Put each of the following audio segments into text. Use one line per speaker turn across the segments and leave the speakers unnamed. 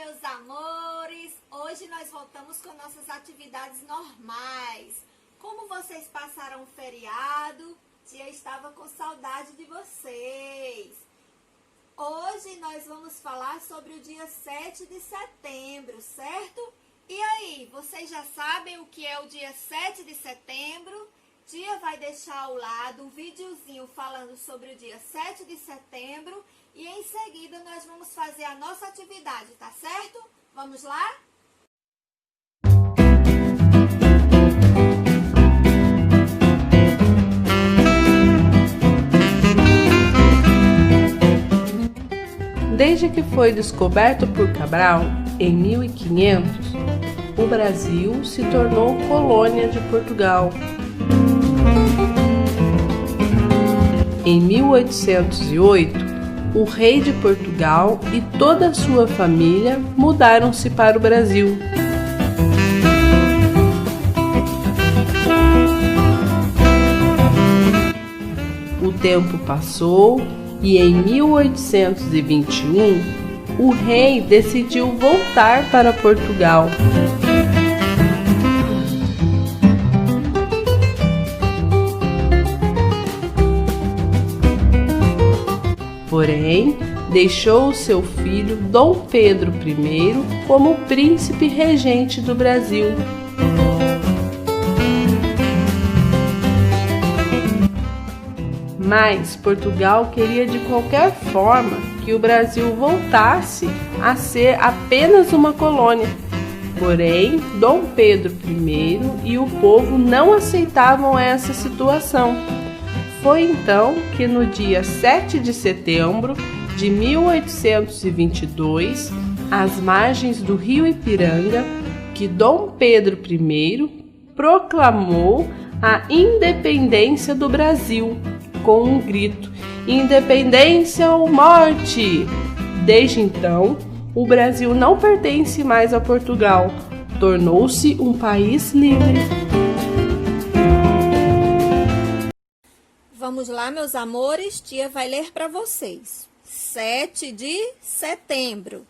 meus amores! Hoje nós voltamos com nossas atividades normais. Como vocês passaram o feriado, tia estava com saudade de vocês. Hoje nós vamos falar sobre o dia 7 de setembro, certo? E aí, vocês já sabem o que é o dia 7 de setembro? Tia vai deixar ao lado um videozinho falando sobre o dia 7 de setembro e em seguida nós vamos fazer a nossa atividade, tá certo? Vamos lá?
Desde que foi descoberto por Cabral, em 1500, o Brasil se tornou colônia de Portugal. Em 1808, o rei de Portugal e toda a sua família mudaram-se para o Brasil. O tempo passou e em 1821, o rei decidiu voltar para Portugal. Porém, deixou seu filho Dom Pedro I como príncipe regente do Brasil. Mas Portugal queria de qualquer forma que o Brasil voltasse a ser apenas uma colônia. Porém, Dom Pedro I e o povo não aceitavam essa situação. Foi então que no dia 7 de setembro de 1822, às margens do rio Ipiranga, que Dom Pedro I proclamou a independência do Brasil com um grito: "Independência ou morte!". Desde então, o Brasil não pertence mais a Portugal, tornou-se um país livre.
Vamos lá, meus amores, tia vai ler para vocês. 7 de setembro.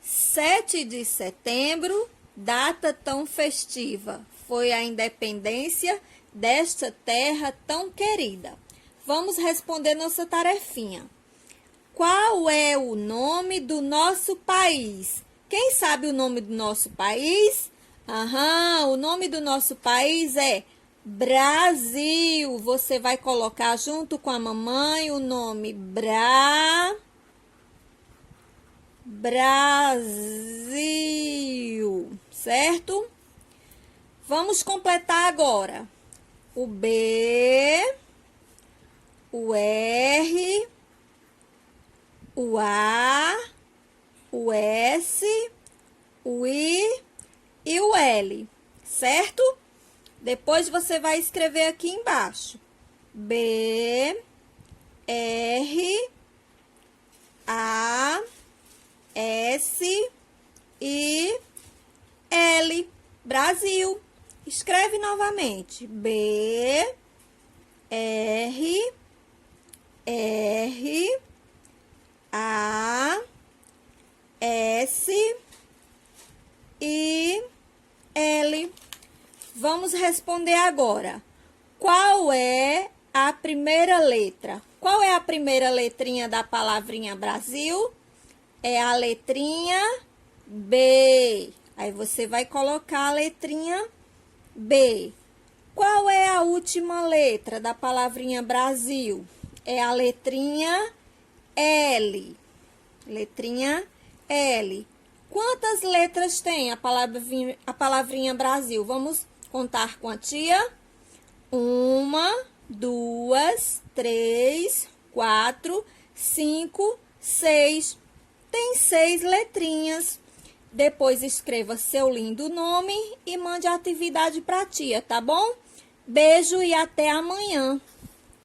7 de setembro, data tão festiva. Foi a independência desta terra tão querida. Vamos responder nossa tarefinha. Qual é o nome do nosso país? Quem sabe o nome do nosso país? O nome do nosso país é Brasil. Você vai colocar junto com a mamãe o nome Brasil, certo? Vamos completar agora. O B, o R, o A, o S, o I e o L, certo? Depois você vai escrever aqui embaixo. B, R, A, S, I, L. Brasil. Escreve novamente. B, R, A, S, I, L. Vamos responder agora. Qual é a primeira letra? Qual é a primeira letrinha da palavrinha Brasil? É a letrinha B. Aí você vai colocar a letrinha B. Qual é a última letra da palavrinha Brasil? É a letrinha L. Letrinha L. Quantas letras tem a palavrinha Brasil? Vamos contar com a tia. 1, 2, 3, 4, 5, 6. Tem 6 letrinhas. Depois escreva seu lindo nome e mande a atividade para a tia, tá bom? Beijo e até amanhã.